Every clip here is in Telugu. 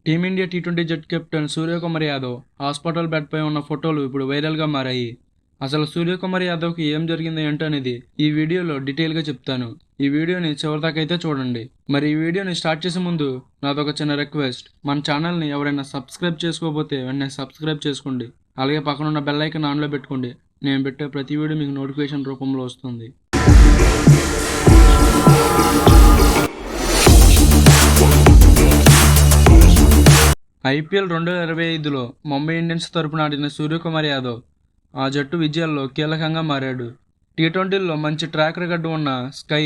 టీమిండియా టీ20 జట్టు కెప్టెన్ సూర్యకుమార్ యాదవ్ హాస్పిటల్ బెడ్పై ఉన్న ఫోటోలు ఇప్పుడు వైరల్గా మారాయి. అసలు సూర్యకుమార్ యాదవ్కి ఏం జరిగింది ఏంటనేది ఈ వీడియోలో డీటెయిల్గా చెప్తాను. ఈ వీడియోని చివరిదాకా అయితే చూడండి. మరి ఈ వీడియోని స్టార్ట్ చేసే ముందు నాదొక చిన్న రిక్వెస్ట్, మన ఛానల్ని ఎవరైనా సబ్స్క్రైబ్ చేసుకోకపోతే వెంటనే సబ్స్క్రైబ్ చేసుకోండి. అలాగే పక్కనున్న బెల్ ఐకాన్ ఆన్లో పెట్టుకోండి. నేను పెట్టే ప్రతి వీడియో మీకు నోటిఫికేషన్ రూపంలో వస్తుంది. ఐపీఎల్ 2025లో ముంబై ఇండియన్స్ తరపున ఆడిన సూర్యకుమార్ యాదవ్ ఆ జట్టు విజయాల్లో కీలకంగా మారాడు. టీ20లో మంచి ట్రాక్ రికార్డు ఉన్న స్కై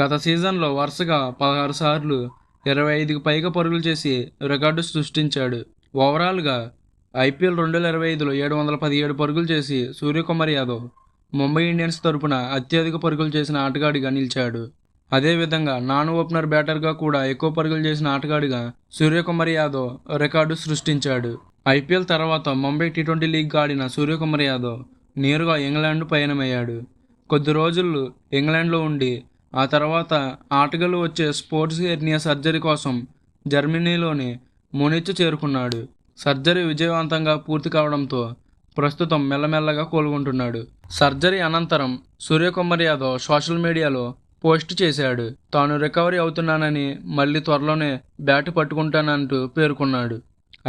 గత సీజన్లో వరుసగా 16 సార్లు 25కి పైగా పరుగులు చేసి రికార్డు సృష్టించాడు. ఓవరాల్గా ఐపీఎల్ 2025లో 717 పరుగులు చేసి సూర్యకుమార్ యాదవ్ ముంబై ఇండియన్స్ తరపున అత్యధిక పరుగులు చేసిన ఆటగాడిగా నిలిచాడు. అదేవిధంగా నాన్ ఓపెనర్ బ్యాటర్గా కూడా ఎక్కువ పరుగులు చేసిన ఆటగాడిగా సూర్యకుమార్ యాదవ్ రికార్డు సృష్టించాడు. ఐపీఎల్ తర్వాత ముంబై టీ20 లీగ్ ఆడిన సూర్యకుమార్ యాదవ్ నేరుగా ఇంగ్లాండ్ పయనమయ్యాడు. కొద్ది రోజులు ఇంగ్లాండ్లో ఉండి ఆ తర్వాత ఆటగాళ్లు వచ్చే స్పోర్ట్స్ హెర్నియా సర్జరీ కోసం జర్మనీలోని మునిచ్ చేరుకున్నాడు. సర్జరీ విజయవంతంగా పూర్తి కావడంతో ప్రస్తుతం మెల్లమెల్లగా కోలుకుంటున్నాడు. సర్జరీ అనంతరం సూర్యకుమార్ యాదవ్ సోషల్ మీడియాలో పోస్ట్ చేశాడు. తాను రికవరీ అవుతున్నానని, మళ్ళీ త్వరలోనే బ్యాట్ పట్టుకుంటానంటూ పేర్కొన్నాడు.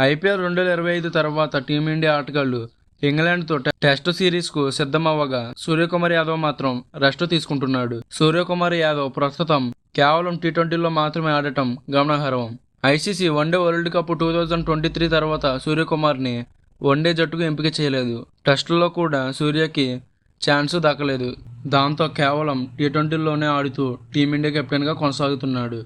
ఐపీఎల్ 2025 తర్వాత టీమిండియా ఆటగాళ్లు ఇంగ్లాండ్తో టెస్ట్ సిరీస్కు సిద్ధమవ్వగా సూర్యకుమార్ యాదవ్ మాత్రం రెస్ట్ తీసుకుంటున్నాడు. సూర్యకుమార్ యాదవ్ ప్రస్తుతం కేవలం టీ20లో మాత్రమే ఆడటం గమనార్హం. ఐసీసీ వన్డే వరల్డ్ కప్ 2023 తర్వాత సూర్యకుమార్ని వన్డే జట్టుకు ఎంపిక చేయలేదు. టెస్టుల్లో కూడా సూర్యకి ఛాన్స్ దక్కలేదు. దాంతో కేవలం టీ20లోనే ఆడుతూ టీమిండియా కెప్టెన్గా కొనసాగుతున్నాడు.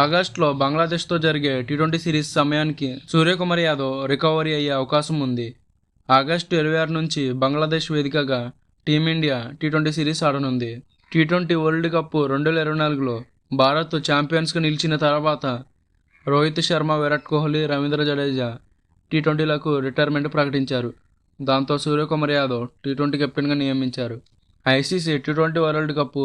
ఆగస్టులో బంగ్లాదేశ్తో జరిగే టీ20 సిరీస్ సమయానికి సూర్యకుమార్ యాదవ్ రికవరీ అయ్యే అవకాశం ఉంది. ఆగస్టు 26 నుంచి బంగ్లాదేశ్ వేదికగా టీమిండియా టీ20 సిరీస్ ఆడనుంది. టీ20 వరల్డ్ కప్ 2024లో భారత్ ఛాంపియన్స్గా నిలిచిన తర్వాత రోహిత్ శర్మ, విరాట్ కోహ్లీ, రవీంద్ర జడేజా టీ20లకు రిటైర్మెంట్ ప్రకటించారు. దాంతో సూర్యకుమార్ యాదవ్ టీ20 కెప్టెన్గా నియమించారు. ఐసీసీ టీ20 వరల్డ్ కప్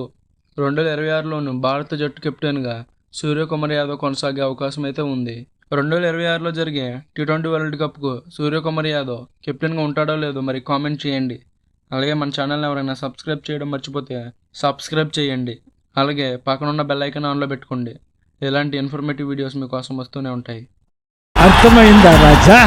2026లోనూ భారత జట్టు కెప్టెన్గా సూర్యకుమార్ యాదవ్ కొనసాగే అవకాశం అయితే ఉంది. 2026లో జరిగే టీ20 వరల్డ్ కప్కు సూర్యకుమార్ యాదవ్ కెప్టెన్గా ఉంటాడో లేదో మరి కామెంట్ చేయండి. అలాగే మన ఛానల్ని ఎవరైనా సబ్స్క్రైబ్ చేయడం మర్చిపోతే సబ్స్క్రైబ్ చేయండి. అలాగే పక్కనున్న బెల్ ఐకాన్ ఆన్లో పెట్టుకోండి. ఇలాంటి ఇన్ఫర్మేటివ్ వీడియోస్ మీకోసం వస్తూనే ఉంటాయి. అర్థమైందా రాజా?